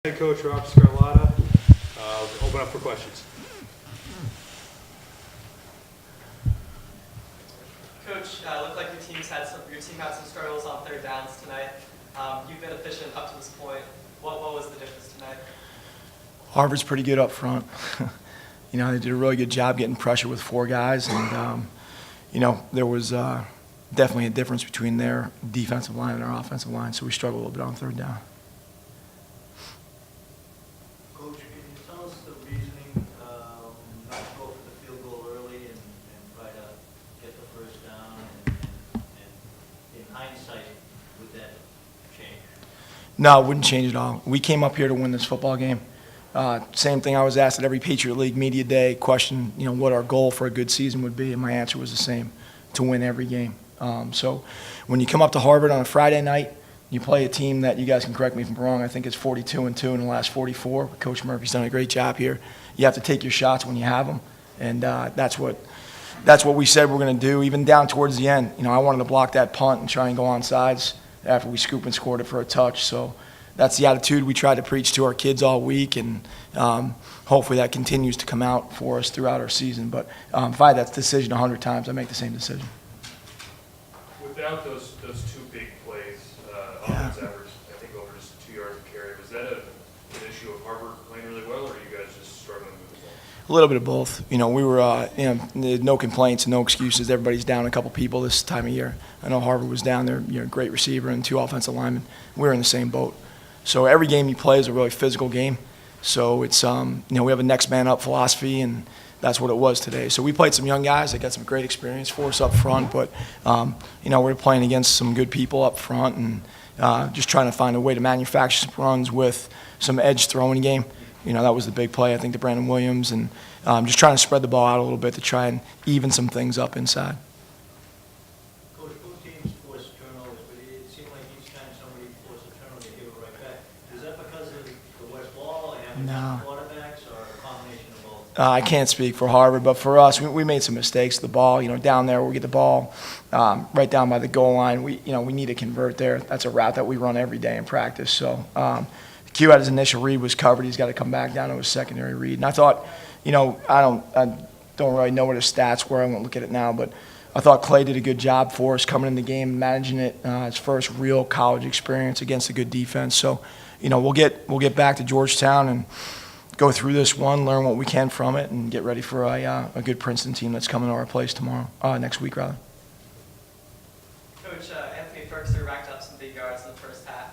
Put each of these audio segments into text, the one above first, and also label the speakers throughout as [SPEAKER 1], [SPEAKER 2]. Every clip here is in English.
[SPEAKER 1] Head coach Rob Scarlata. Open up for questions.
[SPEAKER 2] Coach, looked like your team had some struggles on third downs tonight. You've been efficient up to this point. What was the difference tonight?
[SPEAKER 3] Harvard's pretty good up front. They did a really good job getting pressure with four guys, and there was definitely a difference between their defensive line and our offensive line, so we struggled a little bit on third down.
[SPEAKER 4] Coach, can you tell us the reasoning not to go for the field goal early and try to get the first down? And in hindsight, would that change?
[SPEAKER 3] No, it wouldn't change at all. We came up here to win this football game. Same thing I was asked at every Patriot League Media Day question, what our goal for a good season would be, and my answer was the same, to win every game. So when you come up to Harvard on a Friday night, you play a team that, you guys can correct me if I'm wrong, I think it's 42-2 in the last 44. Coach Murphy's done a great job here. You have to take your shots when you have them, and that's what we said we're going to do. Even down towards the end, I wanted to block that punt and try and go on sides after we scoop and scored it for a touch. So that's the attitude we try to preach to our kids all week, and hopefully that continues to come out for us throughout our season. But if I had that decision 100 times, I make the same decision.
[SPEAKER 1] Without those two big plays, offense average, I think over just 2 yards of carry, was that an issue of Harvard playing really well, or are you guys just struggling with the ball?
[SPEAKER 3] A little bit of both. We were, no complaints, no excuses. Everybody's down a couple people this time of year. I know Harvard was down there, great receiver and 2 offensive linemen. We were in the same boat. So every game you play is a really physical game. So it's, we have a next man up philosophy, and that's what it was today. So we played some young guys that got some great experience for us up front, but, we're playing against some good people up front, and just trying to find a way to manufacture some runs with some edge throwing game. That was the big play, I think, to Brandon Williams, and just trying to spread the ball out a little bit to try and even some things up inside.
[SPEAKER 4] Coach, both teams forced turnovers, but it seemed like each time somebody forced a turnover, they give it right back. Is that because of the West Ball and having quarterbacks, or a combination of both?
[SPEAKER 3] I can't speak for Harvard, but for us, we made some mistakes. The ball, down there, we get the ball right down by the goal line. We need to convert there. That's a route that we run every day in practice. So Q had his initial read was covered. He's got to come back down to his secondary read. And I thought, I don't really know what his stats were. I won't look at it now, but I thought Clay did a good job for us coming in the game, managing it. His first real college experience against a good defense. So, we'll get back to Georgetown and go through this one, learn what we can from it, and get ready for a good Princeton team that's coming to our place next week rather.
[SPEAKER 2] Coach, Anthony Ferguson racked up some big yards in the first half.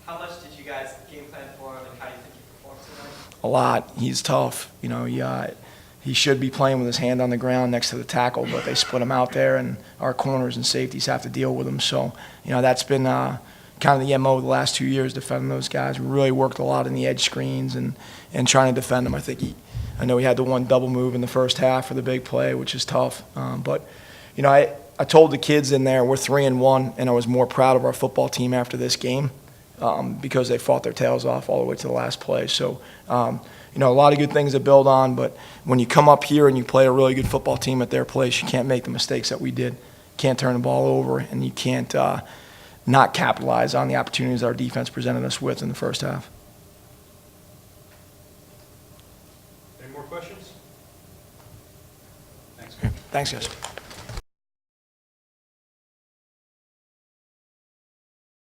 [SPEAKER 2] How much did you guys game plan for him, and how do you think he performed tonight?
[SPEAKER 3] A lot. He's tough. He should be playing with his hand on the ground next to the tackle, but they split him out there, and our corners and safeties have to deal with him. So, that's been kind of the MO the last 2 years, defending those guys. We really worked a lot in the edge screens and trying to defend them. I know he had the one double move in the first half for the big play, which is tough. But I told the kids in there we're 3-1, and I was more proud of our football team after this game because they fought their tails off all the way to the last play. So, a lot of good things to build on. But when you come up here and you play a really good football team at their place, you can't make the mistakes that we did. Can't turn the ball over, and you can't not capitalize on the opportunities our defense presented us with in the first half.
[SPEAKER 1] Any more questions?
[SPEAKER 3] Thanks, guys.